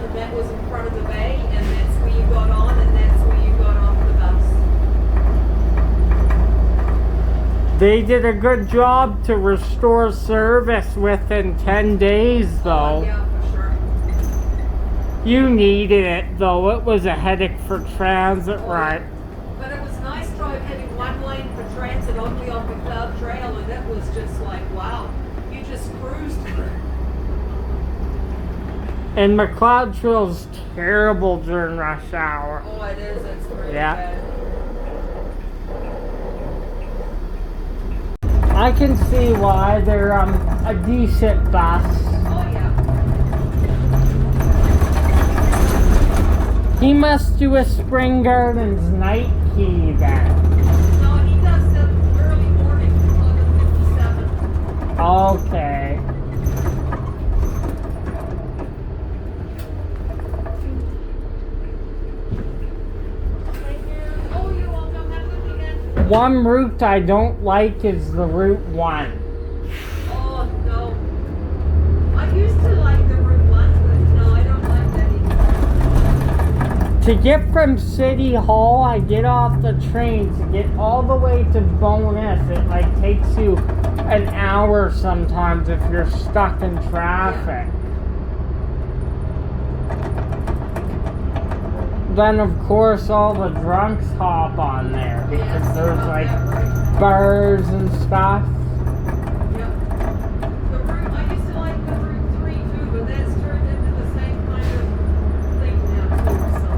and that was in front of the bay, and that's where you got on, and that's where you got off the bus. They did a good job to restore service within 10 days, though. Oh, yeah, for sure. You needed it, though. It was a headache for transit, right? But it was nice having one lane for transit only on McLeod Trail, and it was just like, wow, you just cruised through. And McLeod Trail's terrible during rush hour. Oh, it is. It's really Yeah. bad. I can see why they're a decent bus. Oh, yeah. He must do a Spring Gardens night key then. No, he does the early morning, 11:57. Okay. Oh, you're welcome. Have a good weekend. One route I don't like is the Route 1. Oh, no. I used to like the Route 1, but no, I don't like that anymore. To get from City Hall, I get off the train to get all the way to Bonus. It like takes you an hour sometimes if you're stuck in traffic. Then of course all the drunks hop on there because there's like bars and stuff. Yeah. The Route, I used to like the Route 3 too, but that's turned into the same kind of thing now too, so.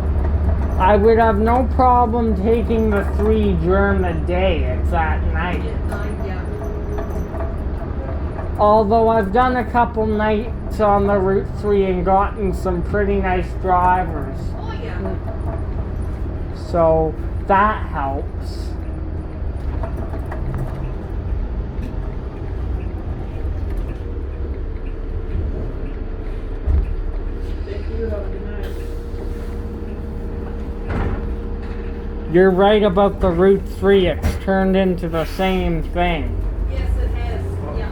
I would have no problem taking the 3 during the day. It's at night. Yeah. Although I've done a couple nights on the Route 3 and gotten some pretty nice drivers. Oh, yeah. So that helps. Thank you. Have a good night. You're right about the Route 3. It's turned into the same thing. Yes, it has. Yeah.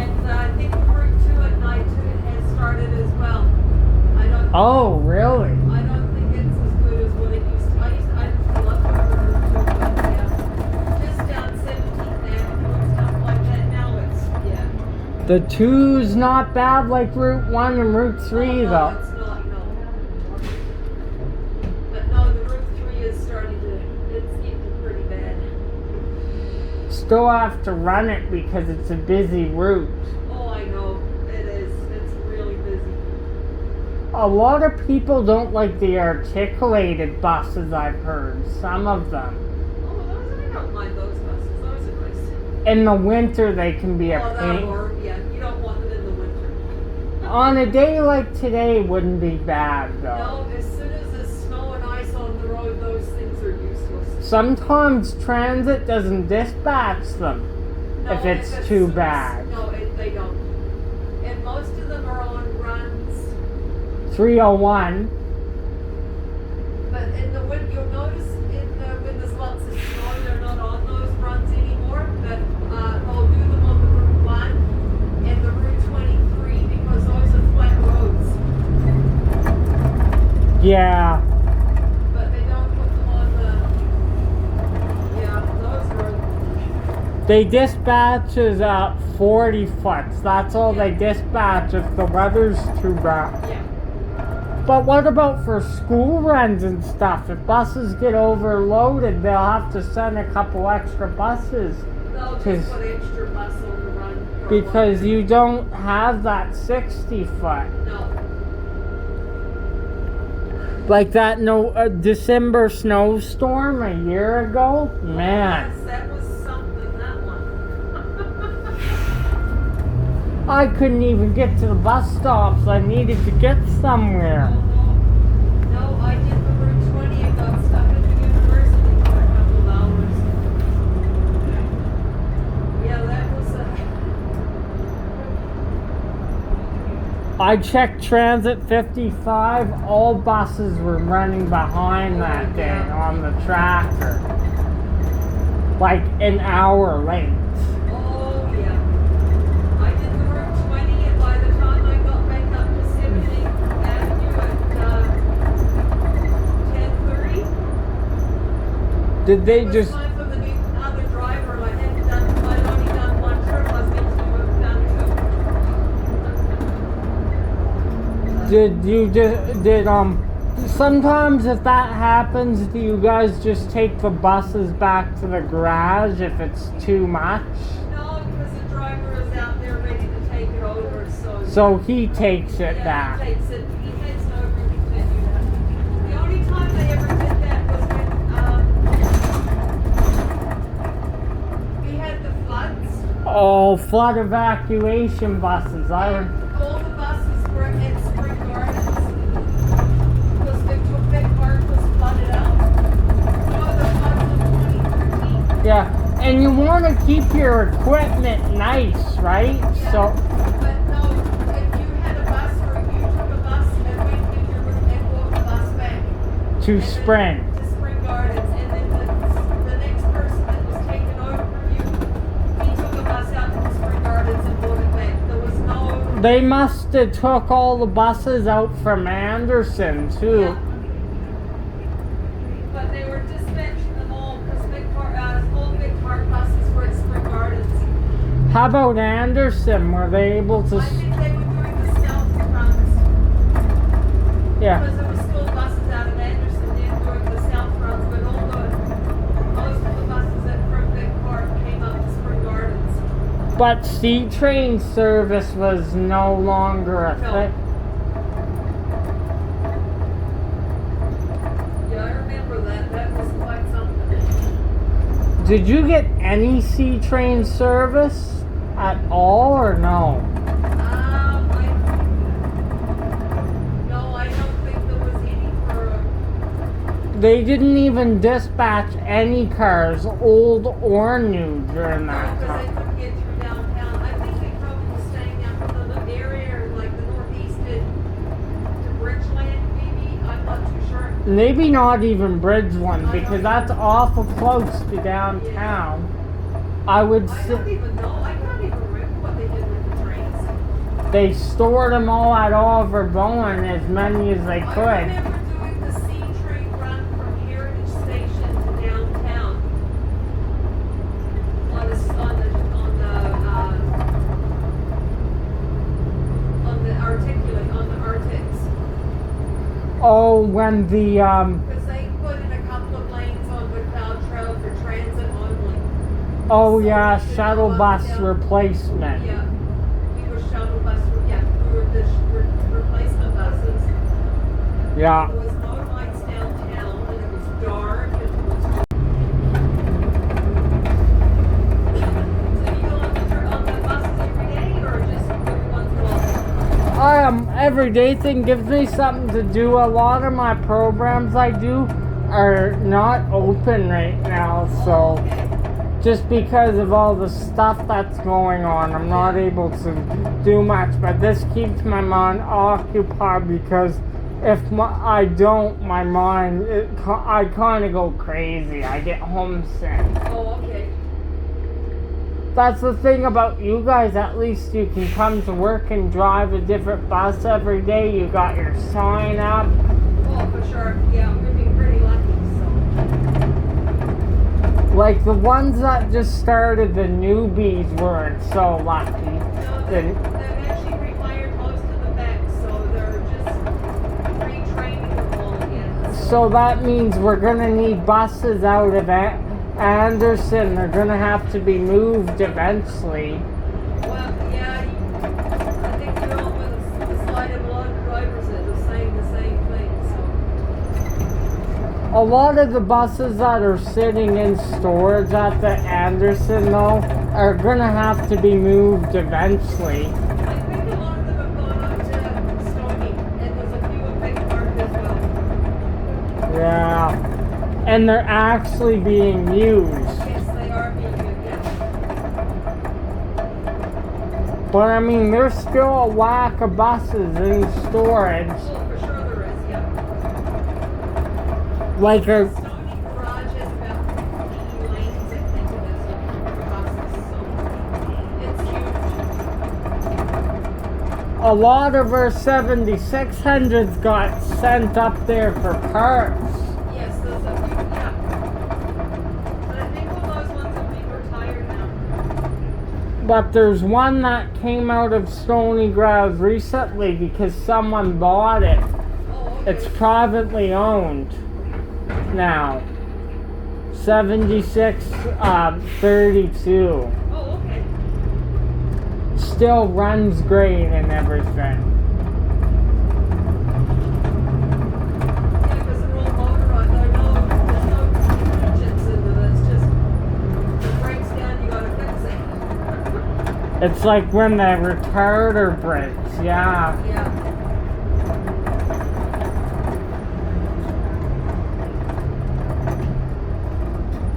And I think Route 2 at night has started as well. Oh, really? I don't think it's as good as what it used to. I used to love Route 2, but yeah. Just down 17th Avenue and stuff like that. Now it's, yeah. The 2's not bad like Route 1 and Route 3, no, though. It's not, no. But no, the Route 3 is starting to, it's getting pretty bad. Still have to run it because it's a busy route. Oh, I know. It is. It's really busy. A lot of people don't like the articulated buses, I've heard. Some of them. Oh, those, I don't mind those buses. Those are nice. In the winter, they can be a pain. Yeah, you don't want them in the winter. On a day like today, wouldn't be bad, though. No, as soon as there's snow and ice on the road, those things are useless. Sometimes transit doesn't dispatch them No, if it's too bad. No, they don't. And most of them are on runs. 301. But in the winter, you'll notice when there's lots of snow, they're not on those runs anymore. But they'll do them on the Route 1 and the Route 23 because those are flat roads. Yeah. But they don't put them on those roads. They dispatch as 40 foots. That's all they dispatch if the weather's too bad. Yeah. But what about for school runs and stuff? If buses get overloaded, they'll have to send a couple extra buses. They'll just put extra bus on the run. Because you don't have that 60 foot. No. Like that December snowstorm a year ago? Man. Yes, that was something, that one. I couldn't even get to the bus stops. I needed to get somewhere. No, I did the Route 20 and got stuck at the university for a couple of hours. Yeah, that was I checked Transit 55. All buses were running behind that day on the tracker. Like an hour late. Oh, yeah. I did the Route 20 and by the time I got back up to 17, Did they It was just? time for the new other driver. I hadn't done. I'd only done one trip. I was meant to have done two. Did you just sometimes if that happens, do you guys just take the buses back to the garage if it's too much? No, because the driver is out there ready to take it over. So he takes it yeah, back. He takes it over. He can do that. The only time they ever did that was when we had the floods. Oh, flood evacuation buses. All the buses were in Spring Gardens because Big Park was flooded out. Oh, the floods of 2013. Yeah, and you want to keep your equipment nice, right? Yeah, So but no, if you had a bus or you took a bus and went in your room and walked the bus back to and Spring. then to Spring Gardens, and then the next person that was taken over from you, he took a bus out to Spring Gardens and brought it back. There was no. They must have took all the buses out from Anderson too. Yeah. But they were dispatching them all because all Big Park buses were at Spring Gardens. How about Anderson? Were they able to? I think they were doing the south runs Yeah. because there were still buses out of Anderson then doing the south runs, but most of the buses from Big Park came up to Spring Gardens. But C train service was no longer a No. thing. Yeah, I remember that. That was quite something. Did you get any C train service at all or no? No, I don't think there was any for. They didn't even dispatch any cars, old or new, during that Because they time. couldn't get through downtown. I think they probably were staying out in the area, like the northeast to Bridgeland, maybe. I'm not too sure. Maybe not even Bridgeland, because that's awful close to downtown. I would I say don't even know. I can't even remember what they did with the trains. they stored them all at Oliver Bowen, as many as they I could. remember doing the C train run from Heritage Station to downtown on the Arctics. Oh, when the Because they put in a couple of lanes on the Cloud Trail for transit only. oh So yeah, we did shuttle go up bus and down. replacement. Yeah, we were shuttle bus. Yeah, we were the replacement buses. Yeah. There was no lights downtown, and it was dark, and it was. So you go on the buses every day, or just every once in a while? Everyday thing gives me something to do. A lot of my programs I do are not open right now, so Okay. just because of all the stuff that's going on, I'm not able to do much. But this keeps my mind occupied because if I don't, my mind, I kind of go crazy. I get homesick. Oh, okay. That's the thing about you guys. At least you can come to work and drive a different bus every day. You got your sign up. Oh, for sure. Yeah, we're being pretty lucky, so. Like the ones that just started, the newbies weren't so lucky. No, they've actually retired most of the back, so they're just retraining them all again. So that means we're gonna need buses out of Anderson. They're gonna have to be moved eventually. Well, yeah, I think you know with the slide of a lot of drivers that are saying the same thing, so. A lot of the buses that are sitting in storage at the Anderson though are gonna have to be moved eventually. I think a lot of them have gone up to Stony, and there's a few in Big Park as well. Yeah. And they're actually being used. Yes, they are being good, yes. But I mean, there's still a lack of buses in storage. Oh, for sure there is, yeah. Like Stony Garage has about 80 lanes, I think it is, for buses, so it's huge. a lot of our 7600s got sent up there for parts. Yes, there's a few, yeah. But there's one that came out of Stony Grove recently because someone bought it. Oh, okay. It's privately owned now. 7632. Oh, okay. Still runs great and everything. Yeah, because they're all motorized. There's no engines in them. It's just, if it breaks down, you gotta fix it. It's like when the retarder breaks, yeah. Yeah.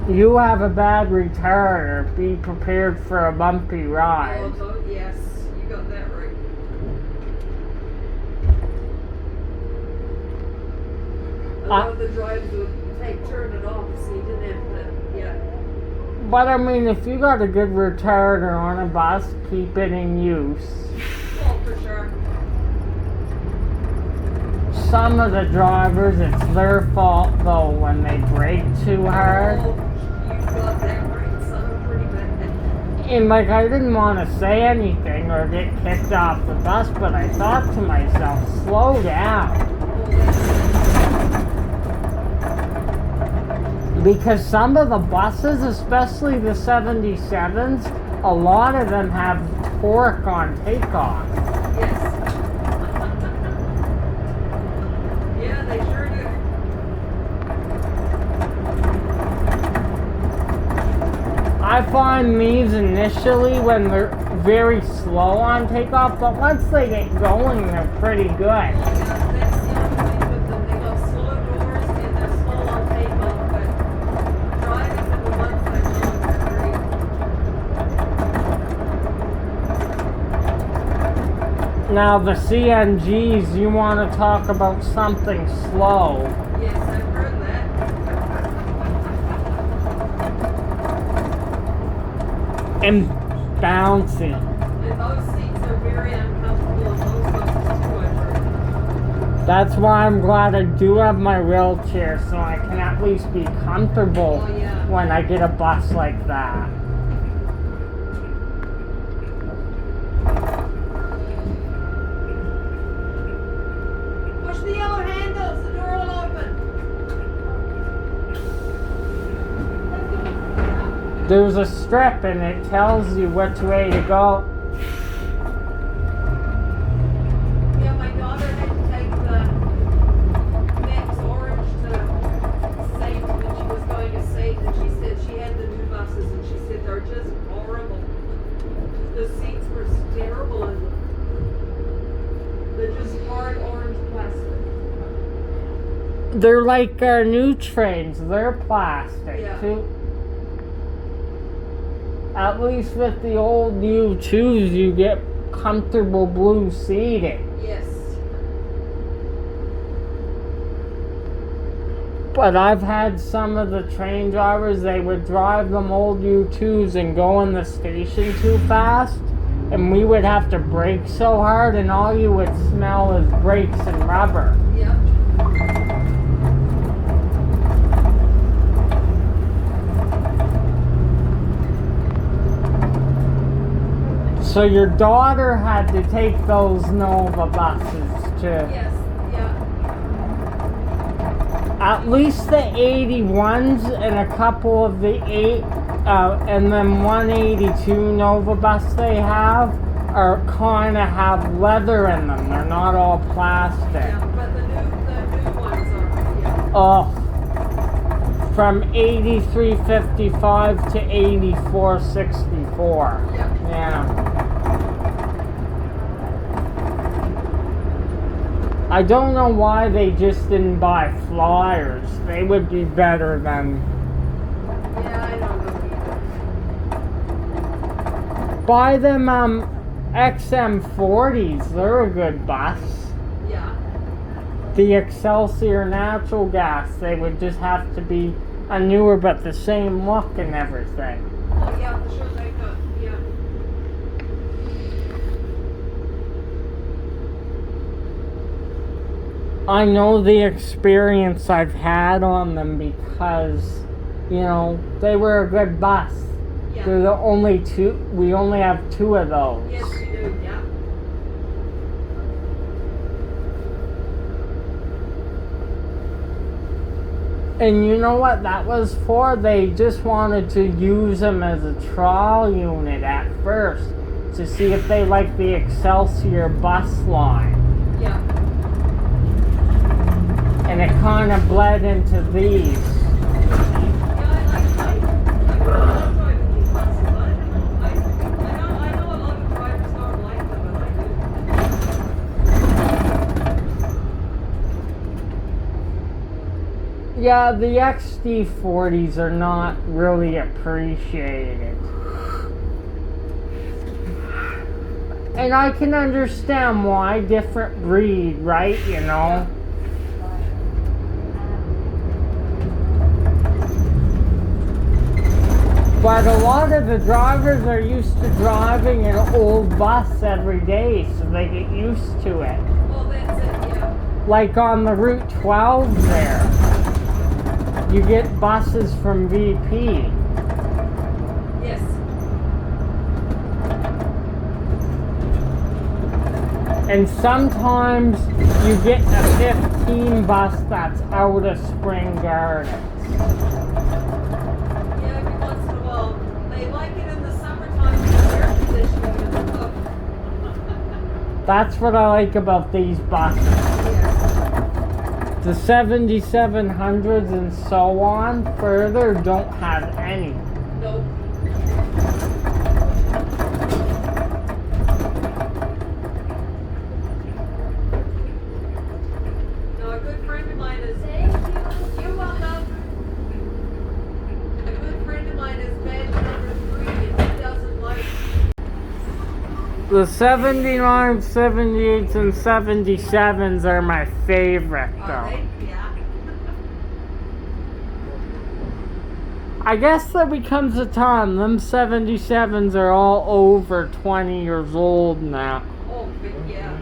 You have a bad retarder. Be prepared for a bumpy ride. Oh, yes, you got that right. A lot of the drives would turn it off so you didn't have to, yeah. But I mean, if you got a good retarder on a bus, keep it in use. Oh, for sure. Some of the drivers, it's their fault though when they brake too hard. Oh, you got that right, son. Pretty bad. And like, I didn't want to say anything or get kicked off the bus, but I thought to myself, slow down. Because some of the buses, especially the 77s, a lot of them have torque on takeoff. Yes. Yeah, they sure do. I find these initially when they're very slow on takeoff, but once they get going, they're pretty good. Yeah, that's the only thing with them. They got slow doors and they're slow on takeoff, but driving in the one section, they're great. Now the CNGs, you want to talk about something slow. Yes, I've heard that. And bouncy. And those seats are very uncomfortable in those buses too, I've heard. That's why I'm glad I do have my wheelchair, so I can at least be comfortable Oh, yeah. when I get a bus like that. Push the yellow handles, the door will open. There's a strip and it tells you which way to go. Yeah, my daughter had to take the next orange to St. when she was going to St. and she said she had the new buses and she said they're just horrible. The seats were terrible in them. They're just hard orange plastic. They're like our new trains, they're plastic Yeah. too. At least with the old U2s, you get comfortable blue seating. Yes. But I've had some of the train drivers, they would drive them old U2s and go in the station too fast. And we would have to brake so hard and all you would smell is brakes and rubber. Yep. So your daughter had to take those Nova buses too. Yes. Yeah. At least the 81s and a couple of the and then 182 Nova bus they have are kind of have leather in them. They're not all plastic. Yeah. But the new ones are. Yeah. Oh, from 8355 to 8464. Yeah. Yeah. I don't know why they just didn't buy flyers. They would be better than. Yeah, I don't know either. Buy them XM40s. They're a good bus. Yeah. The Excelsior natural gas. They would just have to be a newer but the same look and everything. Oh, yeah, for sure they could. Yeah. I know the experience I've had on them because, you know, they were a good bus. Yeah. They're the only two. We only have two of those. Yes, we do. Yeah. And you know what that was for? They just wanted to use them as a trial unit at first to see if they liked the Excelsior bus line. Yeah. And it kind of bled into these. Yeah, I love driving these buses. I know a lot of drivers don't like them, but I do. Yeah, the XD40s are not really appreciated. And I can understand why, different breed, right? You know? But a lot of the drivers are used to driving an old bus every day, so they get used to it. Well, that's it, yeah. Like on the Route 12 there, you get buses from VP. Yes. And sometimes you get a 15 bus that's out of Spring Gardens. Yeah, every once in a while. They like it in the summertime when the air conditioning is up. That's what I like about these buses. Yeah. The 7700s and so on further don't have any. Nope. No, a good friend of mine is. You're welcome. A good friend of mine is bed number 3 and he doesn't like. The 79s, 78s, and 77s are my favorite Are though. they? Yeah. I guess there becomes a time, them 77s are all over 20 years old now. Oh, but yeah.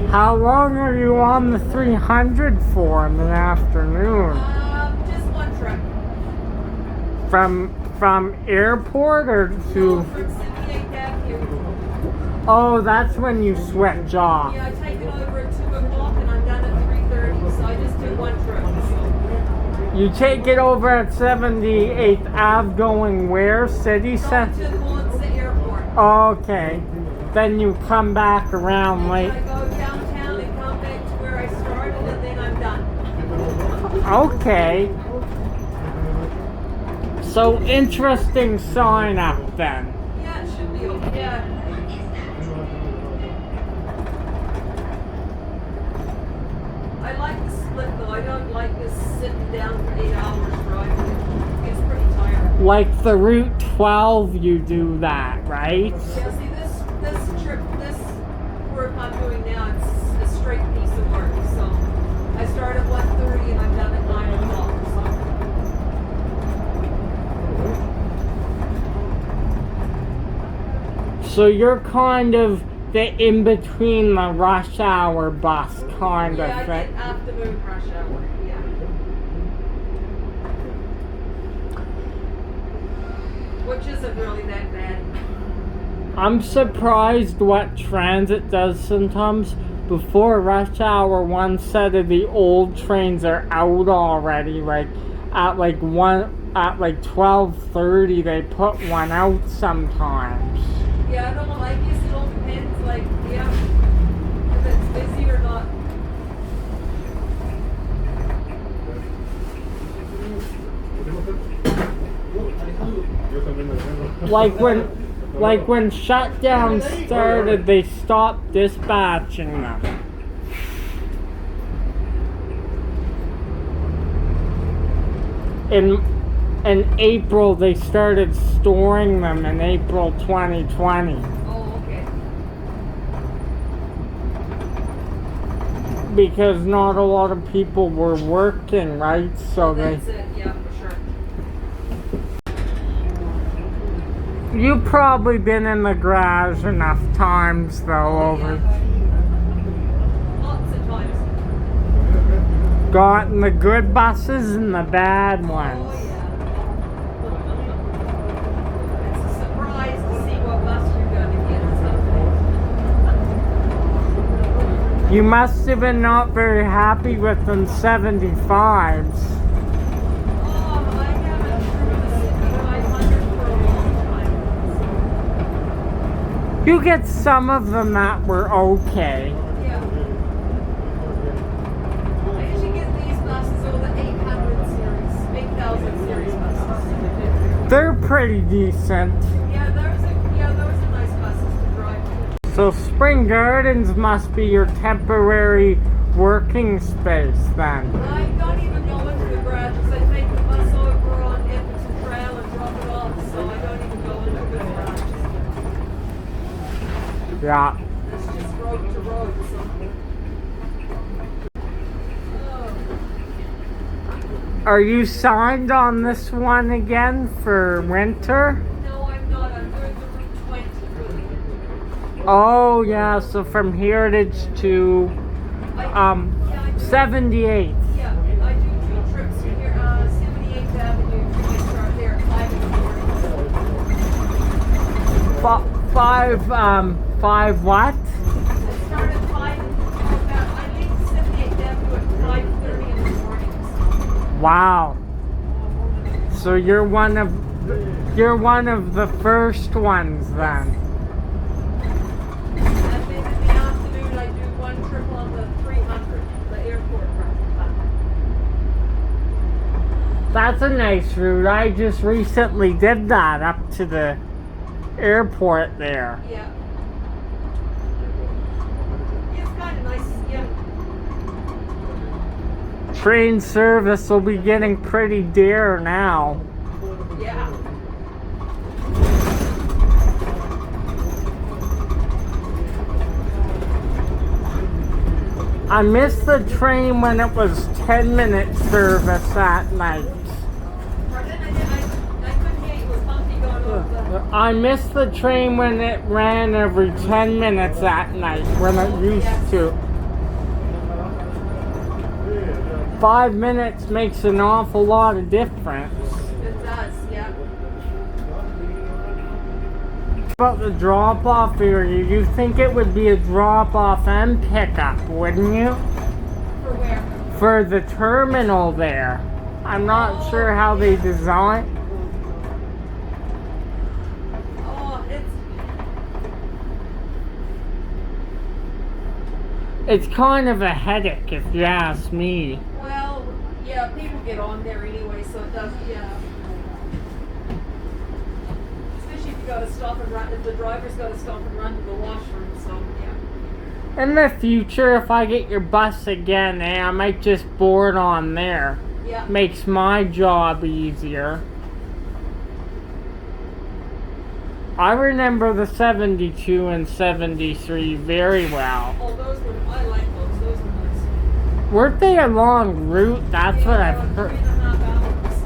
How long are you on the 300 for in the afternoon? Just one trip. From airport or No, to... from 78th Avenue. Oh, that's when you switch off. Yeah, I take it over at 2 o'clock and I'm done at 3:30, so I just do one trip. You take it over at 78th Ave going where? City So Center? to the Monza Airport. Okay. Then you come back around And late. I go downtown and come back to where I started and then I'm done. Okay. So interesting sign up then. Yeah, it should be okay. Yeah. I like the split though. I don't like this sitting down for 8 hours driving. It's pretty tiring. Like the Route 12 you do that, right? Yeah, see this trip, this work I'm doing now, it's a straight piece of work. So I start at 1:30 and I'm done at 9 o'clock. So you're kind of the in between the rush hour bus kind Yeah, I of get thing. afternoon rush hour. Yeah. Which isn't really that bad. I'm surprised what transit does sometimes. Before rush hour, one set of the old trains are out already. Like at like 12:30, they put one out sometimes. Yeah, I don't know. I guess it all depends. Like, yeah, if it's busy or not. Like when shutdown started, they stopped dispatching them. In April, they started storing them in April 2020 Oh, okay. because not a lot of people were working, right? So That's it. Yeah, for sure. you've probably been in the garage enough times though over. Yeah. Gotten the good buses and the bad Oh, ones. yeah. It's a surprise to see what bus you're gonna get someday. You must have been not very happy with them 75s. Oh, I haven't driven a 6500 for a long time. You get some of them that were okay. Yeah. I usually get these buses, all the 800 series, 8000 series buses. They're pretty decent. Yeah, those are nice buses to drive. So Spring Gardens must be your temporary working space then. I don't even go into the garages. I take the bus over on Edmonton Trail and drop it off, so I don't even go into the garages. Yeah. It's just road to road, so. Oh. Are you signed on this one again for winter? No, I'm not. I'm doing the Route 20. Oh yeah, so from Heritage to I 78th. Yeah, I do 2 trips here. 78th Avenue. I start there at 5 in the morning. Five what? I start at 5. I leave 78th Avenue at 5:30 in the mornings. Wow. So you're one of the first ones then. And then in the afternoon, I do 1 trip on the 300, the airport route. That's a nice route. I just recently did that up to the airport there. Yeah. It's kind of nice, yeah. Train service will be getting pretty dear now. Yeah. I missed the train when it was 10-minute service at night. Pardon? I couldn't hear you. It was bumpy going over the... I missed the train when it ran every 10 minutes at night, when it used to. 5 minutes makes an awful lot of difference. It does, yeah. About the drop-off area, you think it would be a drop-off and pickup, wouldn't you? For where? For the terminal there. I'm not sure how they design. Oh, It's kind of a headache if you ask me. well, yeah, people get on there anyway, so it does, yeah. Especially if you gotta stop and run, if the driver's gotta stop and run to the washroom, so, yeah. In the future, if I get your bus again, I might just board on there. Yeah. Makes my job easier. I remember the 72 and 73 very well. Oh, I like those. Those were nice. Weren't they a long route? That's what Yeah, I've heard. 3.5 hours.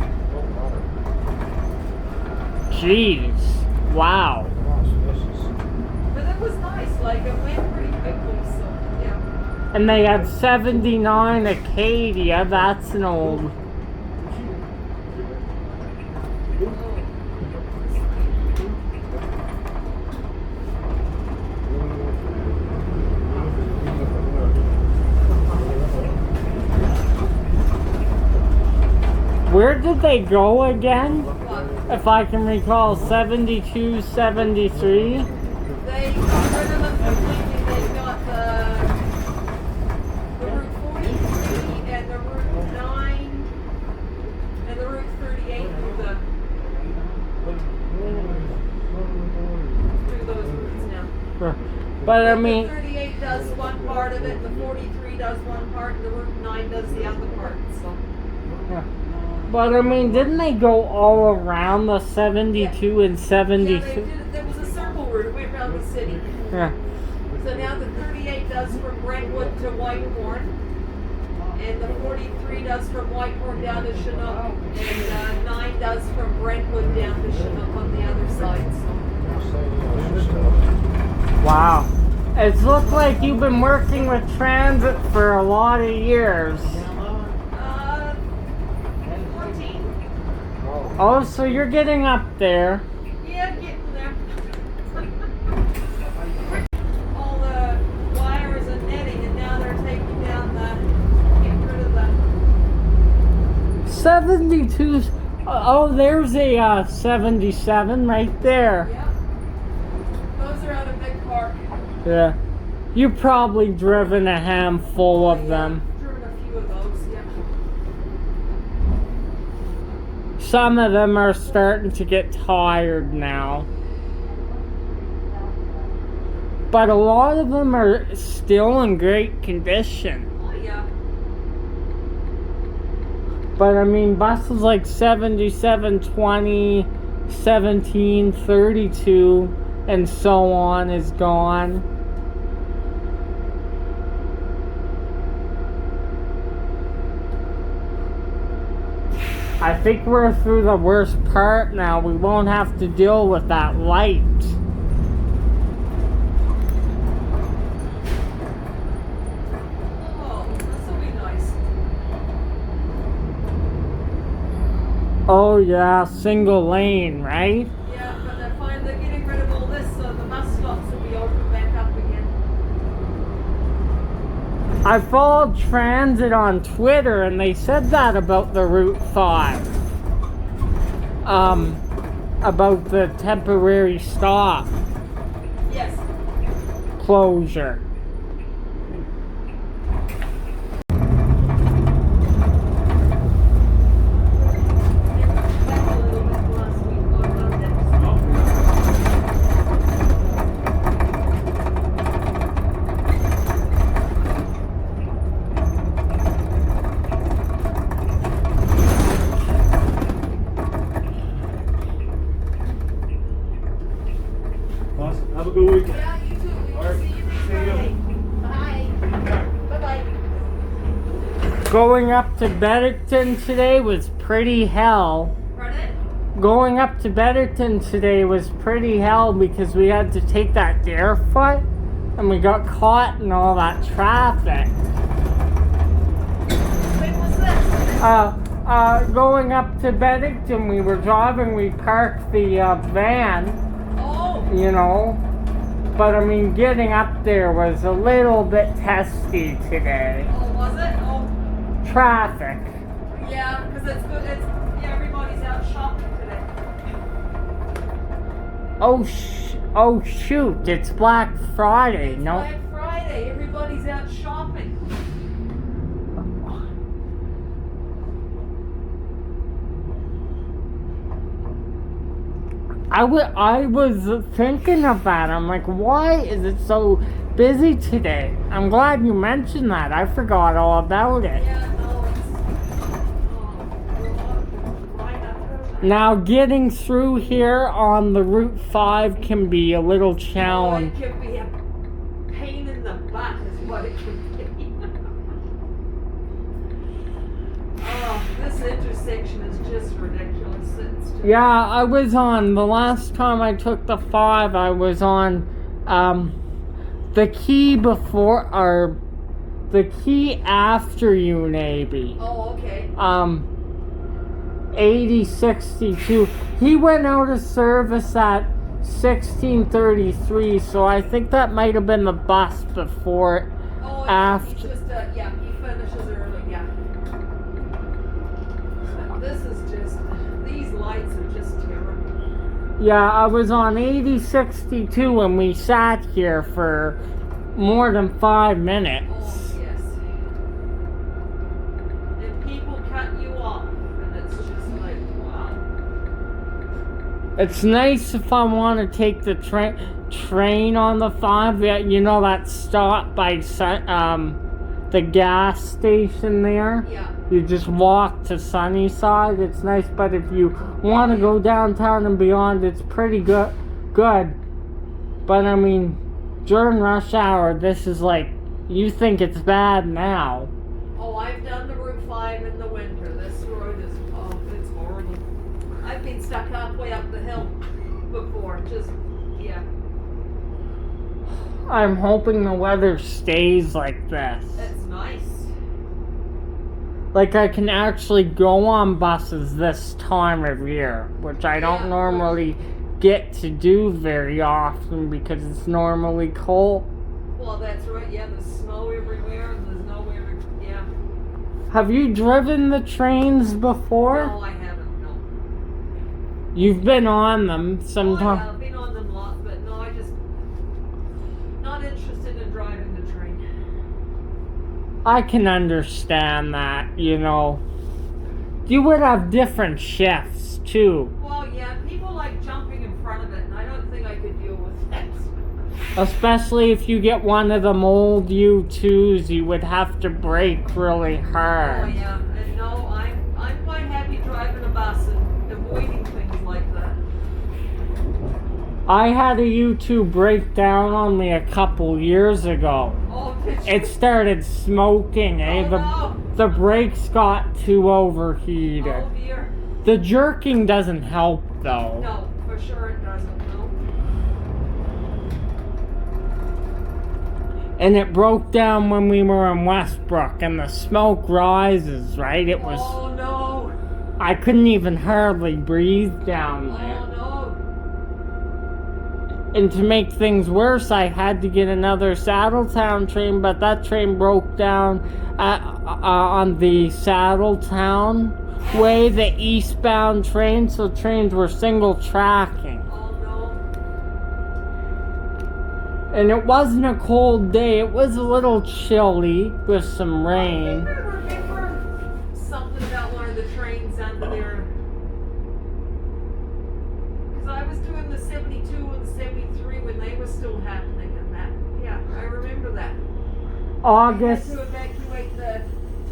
Jeez. Wow. But it was nice, like, it went pretty quickly, so, yeah. And they had 79 Acadia. That's an old. Where did they go again? What? If I can recall, 72, 73. They got rid of them completely. They got the Route 43 and the Route 9 and the Route 38 through those routes now. But I The mean, 38 does one part of it, the 43 does one part, and the Route 9 does the other part. So. yeah. But I mean, didn't they go all around the 72 and Yeah, 72? they did. There was a circle route. It went around the city. Yeah. So now the 38 does from Brentwood to Whitehorn, and the 43 does from Whitehorn down to Chinook, and 9 does from Brentwood down to Chinook on the other side. So. Wow. It's looked like you've been working with transit for a lot of years. Oh, so you're getting up there. Yeah, getting there. All the wires and netting, and now they're taking down getting rid of the. 72. Oh, there's a 77 right there. Yeah. Those are out of Big Park. Yeah. You've probably driven a handful of them. Driven a few of those, yeah. Some of them are starting to get tired now. But a lot of them are still in great condition. Oh, yeah. But I mean, buses like 77, 20, 17, 32, and so on is gone. I think we're through the worst part now. We won't have to deal with that light. Oh, this will be nice. Oh yeah, single lane, right? Yeah, but they're finally getting rid of all this, so the bus stops will be open back up again. I followed Transit on Twitter and they said that about the Route 5. About the temporary stop Yes. closure. Back a little bit last week on Monday. Awesome. Have a good weekend. Yeah, you too. We will Alright, see you next see you. Friday. Bye. Bye-bye. Going up to Bedington today was pretty hell. Pardon? Going up to Bedington today was pretty hell because we had to take that Deerfoot and we got caught in all that traffic. When was this? Going up to Bedington, we were driving, we parked the van, Oh, you know, but I mean, getting up there was a little bit testy today. oh, was it? Oh, Traffic. yeah, because it's good. Yeah, everybody's out shopping today. Oh shoot, it's Black Friday, It's no? Black Friday. Everybody's out shopping. I was thinking of that. I'm like, why is it so busy today? I'm glad you mentioned that. I forgot all about it. Yeah, no, it's. Right up. Now, getting through here on the Route 5 can be a little Oh, it challenge. can be a pain in the butt, is what it can be. Oh, this intersection is just ridiculous. It's just, Yeah, I was on, the last time I took the 5, I was on the key before, or the key after you, maybe. Oh, okay. 8062. He went out of service at 1633, so I think that might have been the bus before it. Oh, yeah, After. he's just, yeah, he finishes early, yeah. This is just, these lights are just terrible. Yeah, I was on 8062 and we sat here for more than 5 minutes. Oh, yes. And people cut you off, and it's just like, wow. It's nice if I want to take the train on the 5. You know that stop by the gas station there? Yeah. You just walk to Sunnyside. It's nice, but if you want to go downtown and beyond, it's pretty good. But I mean, during rush hour, this is like, you think it's bad now. Oh, I've done the Route 5 in the winter. This road is, oh, it's horrible. I've been stuck halfway up the hill before, just, yeah. I'm hoping the weather stays like this. It's nice. Like, I can actually go on buses this time of year, which I don't Yeah, normally get to do very often because it's normally cold. Well, that's right. Yeah, there's snow everywhere. And there's nowhere. Yeah. Have you driven the trains before? No, I haven't. No. You've been on them Oh, yeah, sometimes. I've been on them lots, but no, I just not interested in driving the train. I can understand that, you know. You would have different shifts too. Well, yeah, people like jumping in front of it, and I don't think I could deal with that. Especially if you get one of them old U2s, you would have to brake really Oh hard. yeah, and no, I'm quite happy driving a bus and avoiding things like that. I had a U2 break down on me a couple years ago. Oh, did you? It started smoking, eh? Oh, no. The brakes got too overheated. Oh dear. The jerking doesn't help though. No, for sure it doesn't. No. And it broke down when we were in Westbrook and the smoke rises, right? It was, Oh no. I couldn't even hardly breathe down there. Oh no. And to make things worse, I had to get another Saddletown train, but that train broke down on the Saddletown way, the eastbound train, so trains were single tracking. Oh no. And it wasn't a cold day, it was a little chilly with some rain. I remember something about one of the trains under there. Because I was doing the 72 and the 73 when they were still happening and that. Yeah, I remember that. August, I had to evacuate the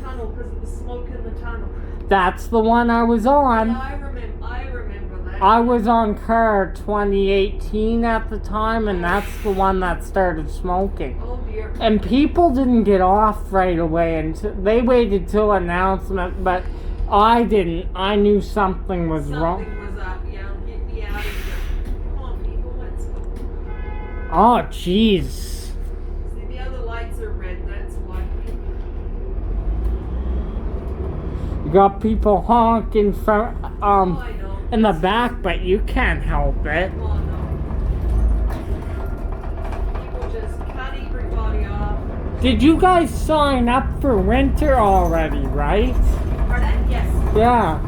tunnel because of the smoke in the tunnel. that's the one I was on. Yeah, I remember that. I was on car 2018 at the time, and that's the one that started smoking. Oh dear. And people didn't get off right away, and they waited till announcement, but I didn't. I knew something was wrong. Something was up. Yeah, get me out of here. Come on, people, let's go. Oh, jeez. See, the other lights are red. That's why. You got people honking from Oh, I know. in the back, but you can't help it. Oh no. People just cut everybody off. Did you guys sign up for winter already, right? Pardon? Yes. Yeah.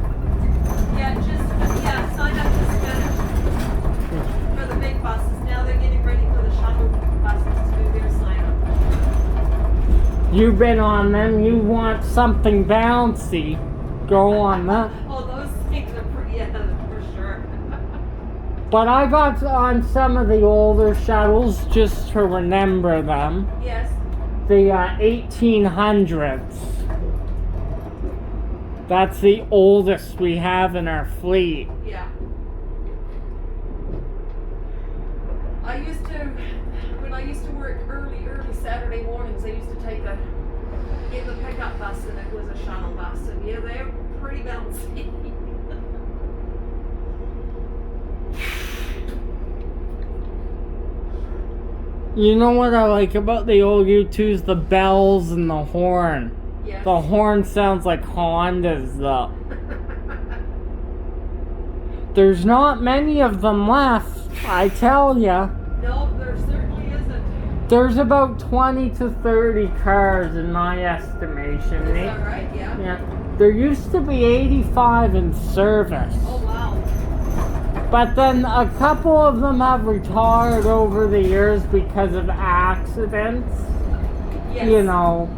Yeah, sign up to Spanish for the big buses. Now they're getting ready for the shuttle buses to do their sign up. You've been on them. You want something bouncy. Go on that. Oh, those things are pretty for sure. But I got on some of the older shuttles just to remember them. Yes. The 1800s. That's the oldest we have in our fleet. Yeah. When I used to work early Saturday mornings, I used to get the pickup bus, and it was a shuttle bus, and yeah, they're pretty bouncy. You know what I like about the old U2s? The bells and the horn. Yes. The horn sounds like Hondas though. There's not many of them left, I tell ya. No, there certainly isn't. There's about 20 to 30 cars in my estimation. Is that right? Yeah. Yeah. There used to be 85 in service. Oh wow. But then a couple of them have retired over the years because of accidents. Yes. You know.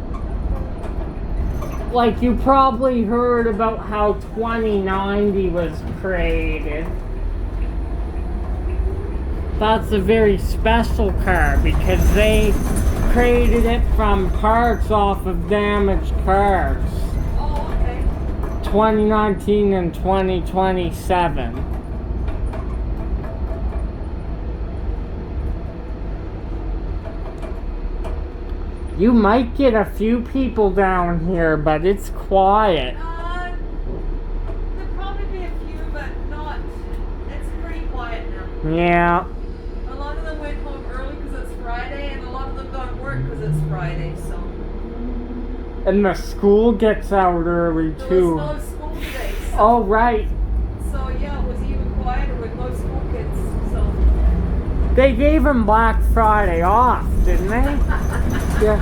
Like you probably heard about how 2090 was created. That's a very special car because they created it from parts off of damaged cars. Oh, okay. 2019 and 2027. You might get a few people down here, but it's quiet. There'll probably be a few, but not. It's pretty quiet now. Yeah. A lot of them went home early because it's Friday, and a lot of them don't work because it's Friday, so. And the school gets out early There too. was no school today. So, Oh, right. so yeah, it was even quieter with no school kids. So. They gave him Black Friday off, didn't they? Yeah.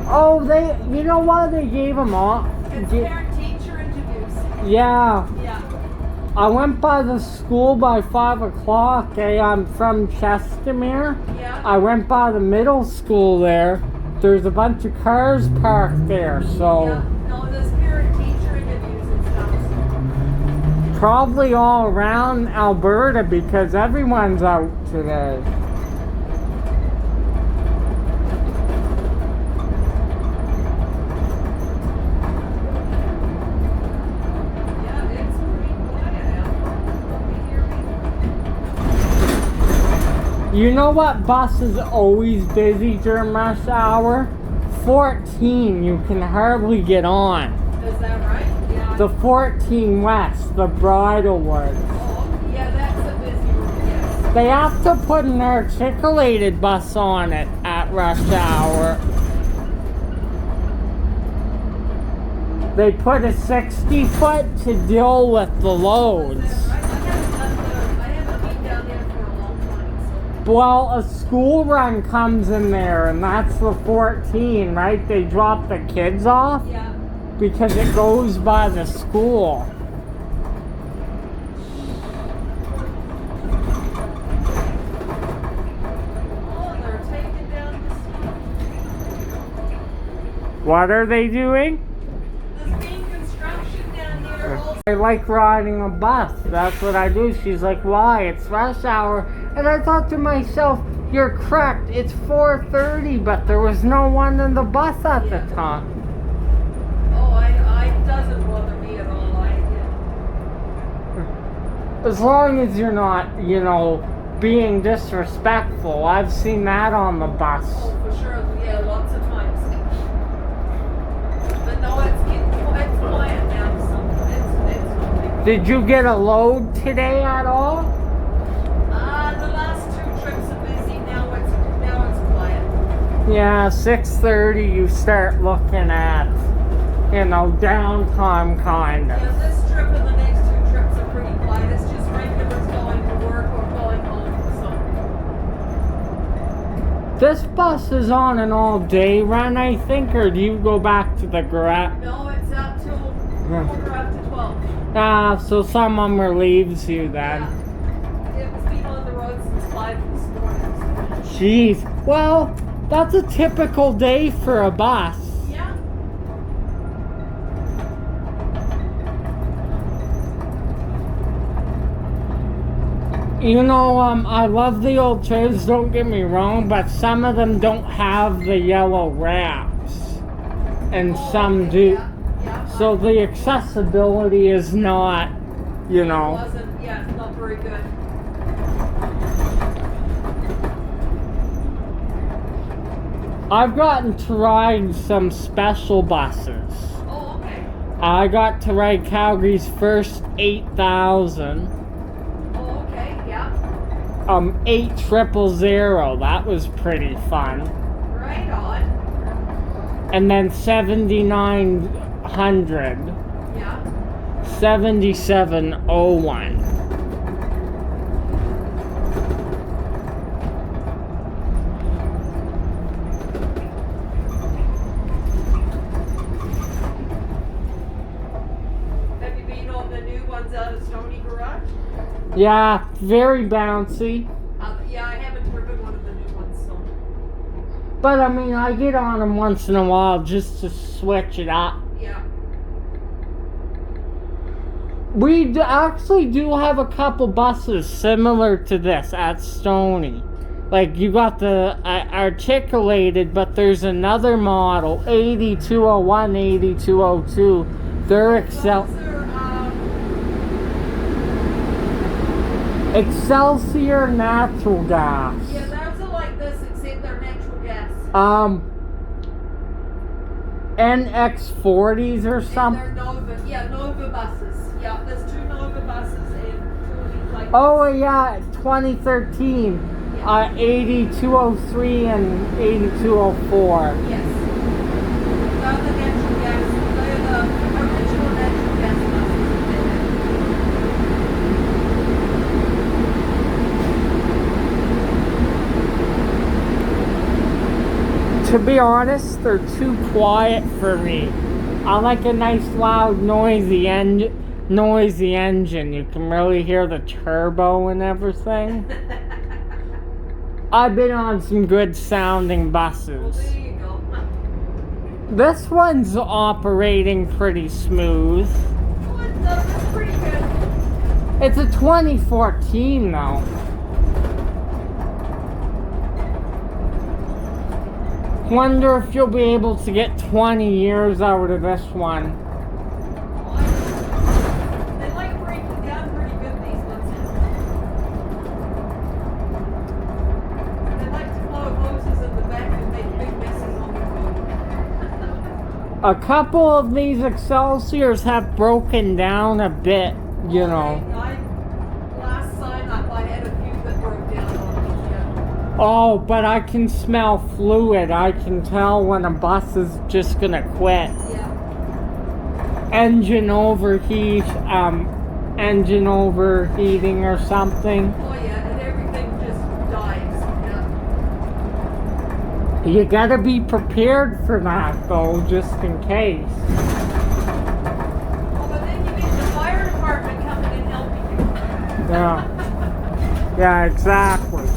Oh, you know what? They gave him off. It's parent-teacher interviews. Yeah. Yeah. I went by the school by 5 o'clock. I'm from Chestermere. Yeah. I went by the middle school there. There's a bunch of cars parked there, so Yeah. No, there's parent-teacher interviews and stuff. probably all around Alberta because everyone's out today. Yeah, it's pretty quiet out. Don't be here either. You know what bus is always busy during rush hour? 14, you can hardly get on. Is that right? Yeah. The 14 West, the Bridlewood. Oh, yeah, that's a busy route, yes. They have to put an articulated bus on it at rush hour. They put a 60-foot to deal with the Is loads. that right? I haven't been down there for a long time, so. Well, a school run comes in there, and that's the 14, right? They drop the kids off Yeah. because it goes by the school. Oh, they're taking down the stuff. What are they doing? There's being construction down here. Also. I like riding a bus. That's what I do. She's like, why? It's rush hour. And I thought to myself, you're correct. It's 4:30, but there was no one in the bus at the time. Oh, it doesn't bother me at all. As long as you're not, being disrespectful. I've seen that on the bus. Oh, for sure. Yeah, lots of times. But no, it's quiet now, so it's no big deal. Did you get a load today at all? The last two trips are busy. Now it's quiet. Yeah, 6:30 you start looking at, downtime kind of. Yeah, this trip and the next two trips are pretty quiet. It's just regulars going to work or going home. So This bus is on an all-day run, I think, or do you go back to the garage? no, it's up till quarter after 12. So someone relieves you then. Yeah. It was been on the road since 5 this morning. Jeez. Well, that's a typical day for a bus. Yeah. I love the old trains, don't get me wrong, but some of them don't have the yellow wraps. And Oh, some okay, do. Yeah. So the accessibility is not, It's not very good. I've gotten to ride some special buses. Oh, okay. I got to ride Calgary's first 8000. Oh, okay. Yeah. 8000. That was pretty fun. Right on. And then 7900. Yeah. 7701. Have you been on the new ones out of Stony Garage? Yeah, very bouncy. Yeah, I haven't driven one of the new ones, so. But I mean, I get on them once in a while just to switch it up. Yeah. We actually do have a couple buses similar to this at Stony. Like, you got the articulated, but there's another model, 8201, 8202. They're Those are, Excelsior natural gas. yeah, those are like this, except they're natural gas. NX40s or And something. they're Nova buses. Yeah, there's two Nova buses and two of these like. Oh yeah, 2013. Yeah. 8203 and 8204. Yes. They're the natural gas. They're the original natural gas buses. To be honest, they're too quiet for me. I like a nice, loud, noisy engine. You can really hear the turbo and everything. I've been on some good sounding Well, buses. there you go. This one's operating pretty smooth. Oh, that's pretty good. It's a 2014 though. Wonder if you'll be able to get 20 years out of this one. They like breaking down pretty good, these ones. They like to blow hoses in the back and make big messes on the road. A couple of these Excelsiors have broken down a bit, you know. Last sign up, I had a few that broke down on me, yeah. Oh, but I can smell fluid. I can tell when a bus is just gonna quit. Yeah. Engine overheating or something. Oh yeah, and everything just dies, yeah. You gotta be prepared for that though, just in case. Oh, but then you need the fire department coming and helping you. Yeah. Yeah, exactly.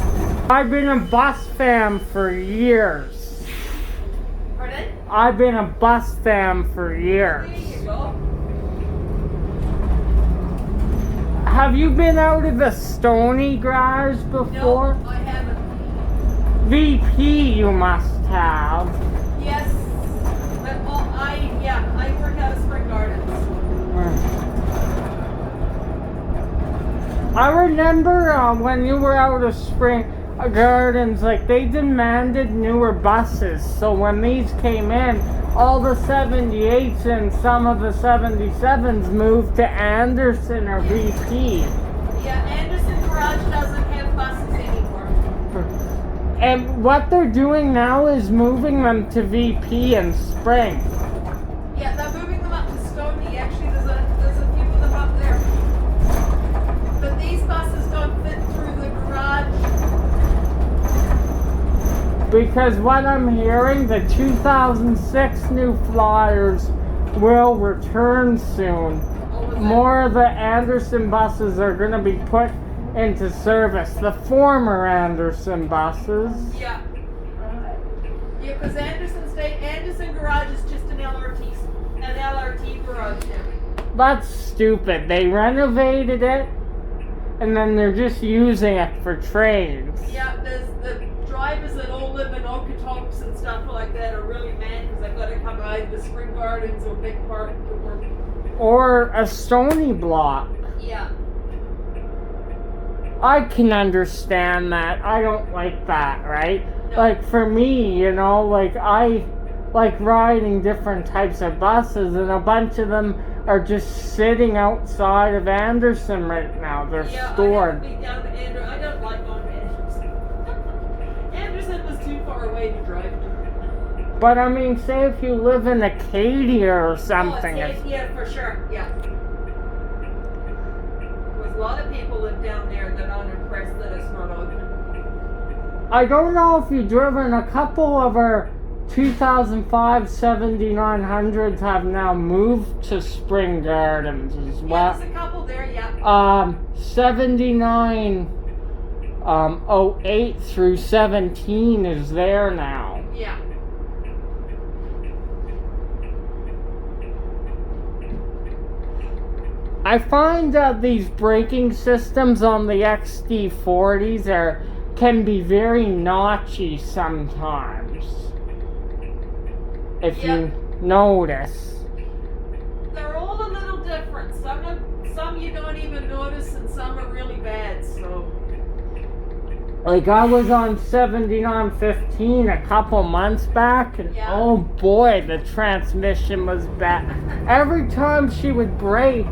I've been a bus fan for years. Pardon? I've been a bus fan for years. There you go. Have you been out of the Stony garage before? No, I haven't. VP you must have. Yes. But I work out of Spring Gardens. I remember when you were out of Spring Gardens, like they demanded newer buses. So when these came in, all the 78s and some of the 77s moved to Anderson or VP. Yeah, Anderson Garage doesn't have buses anymore. And what they're doing now is moving them to VP and Spring. Yeah, they're moving them up to Stony. Actually, there's a few of them up there. But these buses don't fit through the garage. Because what I'm hearing, the 2006 new Flyers will return soon. More of the Anderson buses are going to be put into service. The former Anderson buses. Yeah. Yeah, because Anderson Garage is just an LRT garage now. That's stupid. They renovated it and then they're just using it for trains. Yeah, there's the drivers that all live in Okotoks and stuff like that are really mad because they've got to come out the Spring Gardens or Big Park to work. Or a Stony Block. Yeah. I can understand that. I don't like that, right? No. Like for me, you know, like I like riding different types of buses and a bunch of them are just sitting outside of Anderson right now. They're stored. I don't like going to Anderson. Anderson was too far away to drive to. But I mean, say if you live in Acadia or something. Yeah, for sure. Yeah. There's a lot of people live down there that aren't impressed that it's not open. I don't know if you've driven a couple of our 2005 7900s have now moved to Spring Gardens as well. Yeah, there's a couple there, yeah. 79 08 through 17 is there now. Yeah. I find that these braking systems on the XD40s can be very notchy sometimes. If you notice. They're all a little different. Some you don't even notice and some are really bad, so. Like I was on 7915 a couple months back and oh boy, the transmission was bad. Every time she would brake,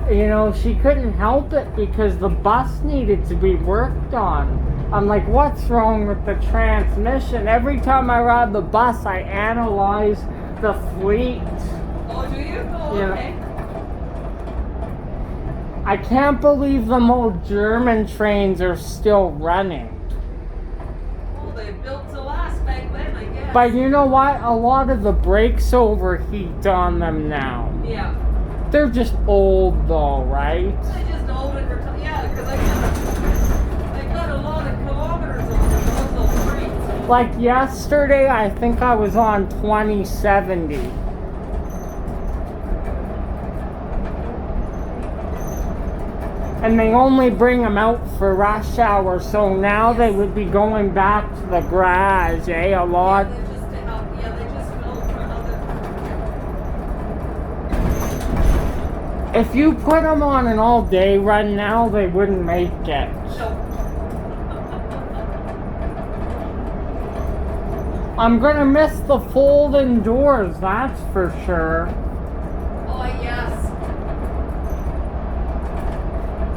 you know, she couldn't help it because the bus needed to be worked on. I'm like, what's wrong with the transmission? Every time I ride the bus, I analyze the fleet. Oh, do you? Oh, Yeah. okay. I can't believe the old German trains are still running. Well, they built to last back then, I guess. But you know what? A lot of the brakes overheat on them now. Yeah. They're just old though, right? They just old and retired. Yeah, because I got a lot of kilometers on them, those old trains. Like yesterday, I think I was on 2070. And they only bring them out for rush hour, so now they would be going back to the garage, eh? A lot. Yeah, they just built for another. If you put them on an all-day run now, they wouldn't make it. No. I'm gonna miss the folding doors, that's for sure. Oh, yes.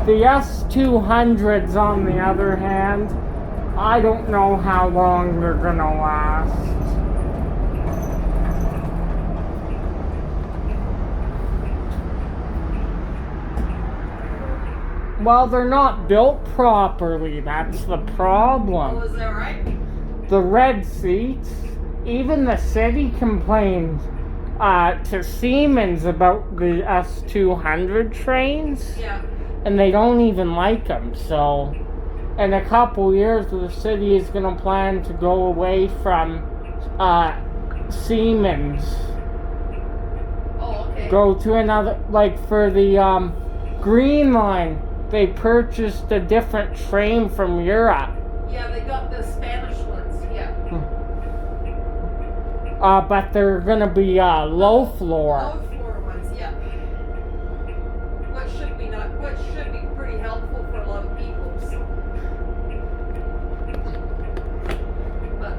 The S200s, on the other hand, I don't know how long they're gonna last. Well, they're not built properly, that's the problem. Oh, is that right? The red seats, even the city complained to Siemens about the S200 trains. Yeah. And they don't even like them. So, in a couple years, the city is going to plan to go away from Siemens. Oh, okay. Go to another, like for the Green Line, they purchased a different train from Europe. Yeah, they got the Spanish ones. Yeah. But they're going to be low floor. Low floor ones. Yeah. What should be pretty helpful for a lot of people. So. But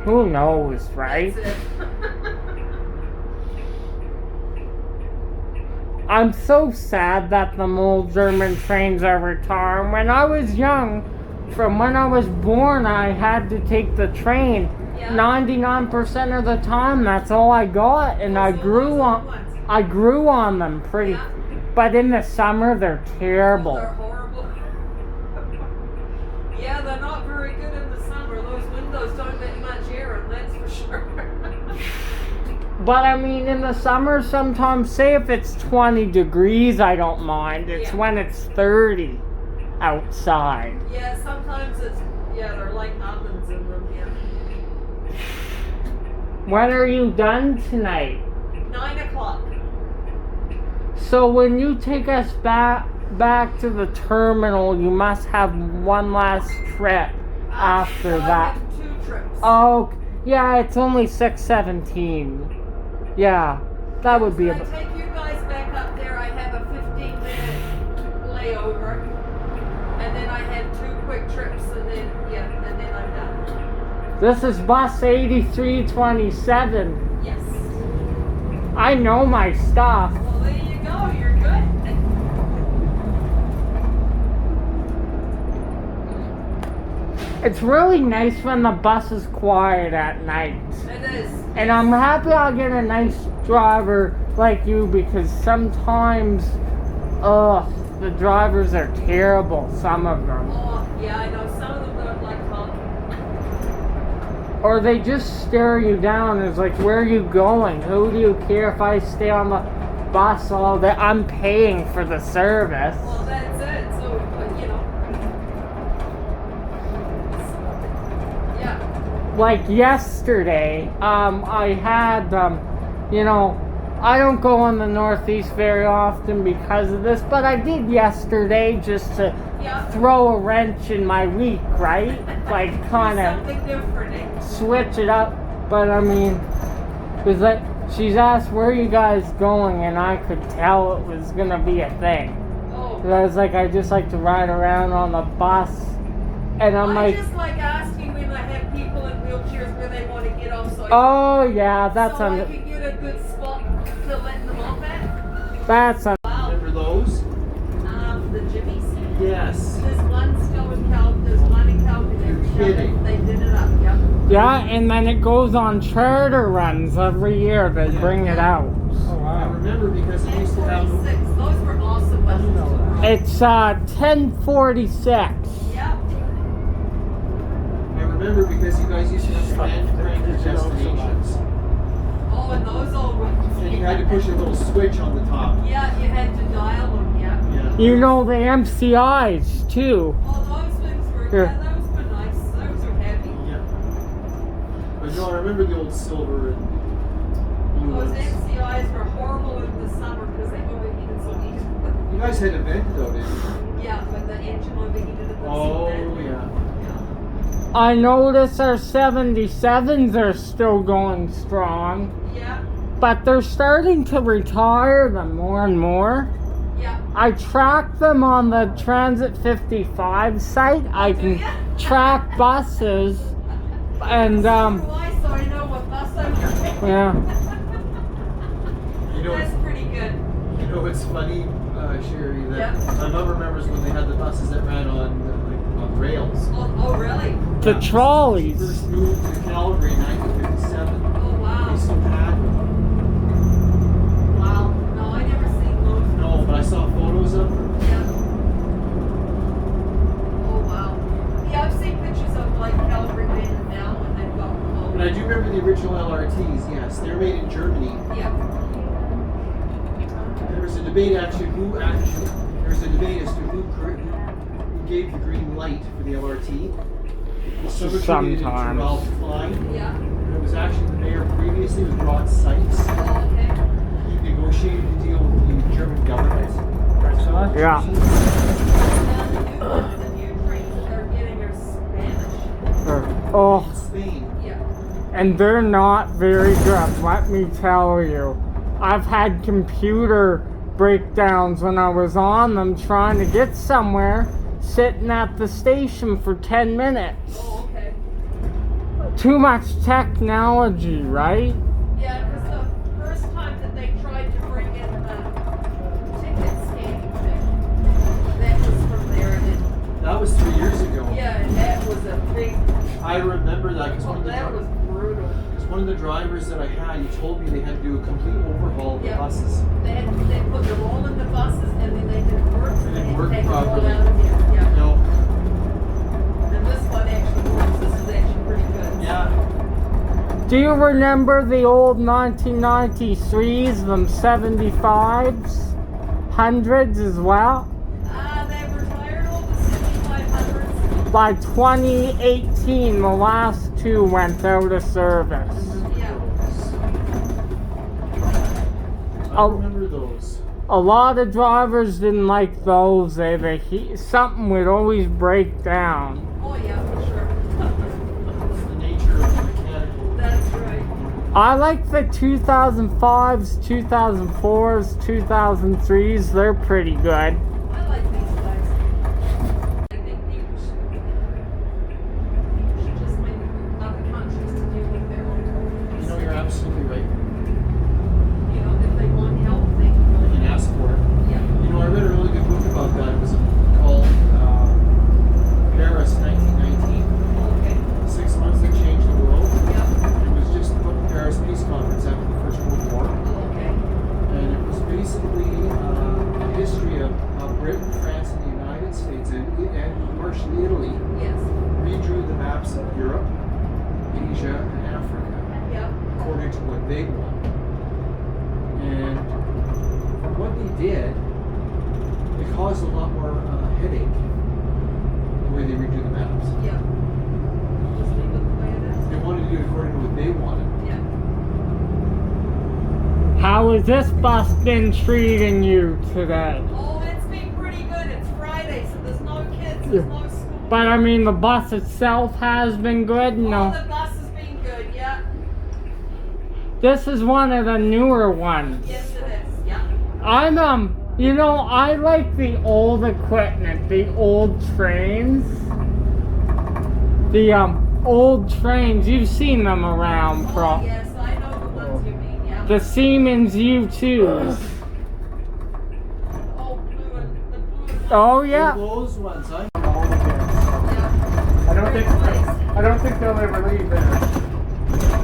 Who knows, right? That's it. I'm so sad that the old German trains are retiring. When I was young, from when I was born, I had to take the train. Yeah. 99% of the time, that's all I got, and I grew on them pretty. Yeah. But in the summer, they're terrible. They're horrible. Yeah, they're not very good in the summer. Those windows don't let much air in, that's for sure. But I mean, in the summer, sometimes, say if it's 20 degrees, I don't mind. It's Yeah. when it's 30 outside. Yeah, sometimes they're like ovens in them, yeah. When are you done tonight? 9 o'clock. So when you take us back to the terminal, you must have one last trip after that. 2 trips. Oh, yeah, it's only 6:17. Yeah, that would be When I take you guys back up there, I have a 15-minute layover, and then I have 2 quick trips, and then I'm done. This is bus 8327. Yes. I know my stuff. Well, there you go. You're good. It's really nice when the bus is quiet at night. It is. And I'm happy I'll get a nice driver like you, because sometimes, the drivers are terrible, some of them. Oh, yeah, I know. Some of them don't like talking. Or they just stare you down. It's like, where are you going? Who do you care if I stay on the bus all day? I'm paying for the service. Well, that's it. So, yeah. Like yesterday, I had, I don't go in the Northeast very often because of this, but I did yesterday just to Yeah. throw a wrench in my week, right? Like, kind of Something different. Eh? switch it up. But I mean, was like, she's asked, where are you guys going? And I could tell it was gonna be a thing. Oh. 'Cause I was like, I just like to ride around on the bus. And I'm I like, just like asking when I have people in wheelchairs where they want to get off, so oh yeah, that's so I on. can get a good spot to let them off at. That's on. Wow. Remember those? The Jimmy's. Yes. There's one still in Calgary. kidding. They did it up, yep. Yeah, and then it goes on charter runs every year. They bring it out. Oh, I remember because it used to have. 1046, those were awesome buses to ride. It's 1046. Yep. I remember because you guys used to have land cranker destinations. Oh, and those old ones. And you had to push a little switch on the top. Yeah, you had to dial them, yeah. Yeah. You know the MCIs too. Oh, those things were, Here. yeah, those were nice. Those were heavy. Yeah. But no, I remember the old silver and blue Those ones. MCIs were horrible in the summer because they overheated so easily. You guys had a vent though, didn't you? Yeah, when the engine overheated it. Oh, yeah. yeah. I notice our 77s are still going strong, Yeah, but they're starting to retire them more and more. yeah. I track them on the Transit 55 site. I can track buses and So I know what bus I'm taking. yeah. You know, That's pretty good. you know what's funny, Sherry? That Yeah. my mom remembers when they had the buses that ran on rails. Oh, really? The trolleys. First moved to Calgary in 1957. Oh, wow. They still had them. Wow. No, I never seen those. No, but I saw photos of them. Yeah. Oh, wow. Yeah, I've seen pictures of like Calgary made it now when they've got them. And I do remember the original LRTs, yes. They're made in Germany. Yeah. There was a debate as to who gave the green light for the LRT. Some attributed it to Sometimes. Ralph Klein. Yeah. And it was actually the mayor previously, was Rod Sykes. Oh, okay. He negotiated a deal with the German government. Yeah. Now the new trains that they're getting are Spanish. Oh, Spain. Yeah. and they're not very good, let me tell you. I've had computer breakdowns when I was on them trying to get somewhere, sitting at the station for 10 minutes. Oh, okay. Too much technology, right? Yeah, because the first time that they tried to bring in the ticket scanning thing, that was from there, and That was 3 years ago. yeah, and that was a big. I remember that because Oh, that was brutal. one of the drivers that I had, he told me they had to do a complete overhaul of the Yeah. buses. They put the roll in the buses, and then they didn't work, so It they didn't had to work take the roll properly. out again. Yeah. No. And this one actually works. This is actually pretty good. Yeah. Do you remember the old 1993s, them 75s, 100s as well? They retired all the 6500s. By 2018, the last two went out of service. Yeah. I remember those. A lot of drivers didn't like those. Something would always break down. Oh yeah, for sure. That's the nature of the mechanical. That's right. I like the 2005s, 2004s, 2003s. They're pretty good. I like these guys. I think people should just make other countries to do with their own You know, companies. you're absolutely right. You know, if they want help, they can You really can ask for it. Yeah. You know, I read a really good book about that. It was called Paris 1919. Okay. 6 months that changed the world. Yeah. It was just about the Paris Peace Conference after the First World War. Okay. And it was basically the history of Britain, France, and the United States, and partially Italy, Yes. redrew the maps of Europe, Asia, and Africa Yeah. according to what they wanted. And for what they did, it caused a lot more headache the way they redo the maps. Yeah. Just leave it the way it is. They wanted to do it according to what they wanted. Yeah. How has this bus been treating you today? Oh, it's been pretty good. It's Friday, so there's no kids, there's no school. But I mean, the bus itself has been good. Oh, No, the bus has been good, yeah. this is one of the newer ones. Yes, it is, yeah. I'm you know, I like the old equipment, the old trains. The old trains, you've seen them around, Oh, yes, I know the ones you mean, yeah. The Siemens U2s. Oh, blue and the blue and Oh yeah. Those ones, I yeah. I don't think Nice. I don't think they'll ever leave there.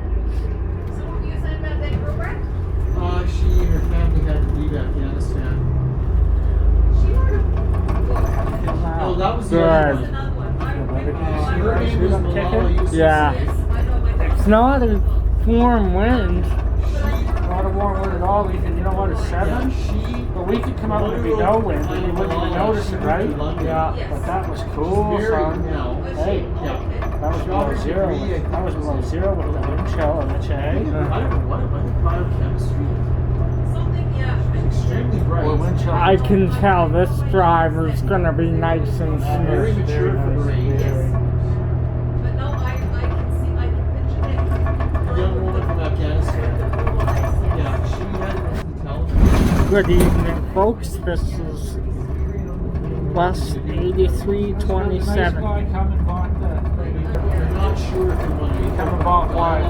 So what were you saying about that girlfriend? She and her family had to leave Afghanistan. She heard of. Oh, that was the Good. other There's one. another one. Her name was Malala Yousafzai. Yeah. Yes, I know my It's not a warm wind. Not a warm wind at all. You know what? It's 7. But we could come out and there'd be no wind and you wouldn't even notice it, right? Yeah. But that was cool, son. now. Hey, Yeah. that was below zero. That was below zero with the wind chill and the I chain. don't know what it was. Biochemistry. Something, yeah. It's extremely bright. Or wind chill. I can tell this driver's gonna be nice and Very smooth. mature for her age. But no, I can see, I can picture that. Young woman from Afghanistan. Yeah. Yeah, she had intelligence. Good evening, folks. This is bus 8327. Nice guy come and bought the. They're not sure if they want to Come and bought one.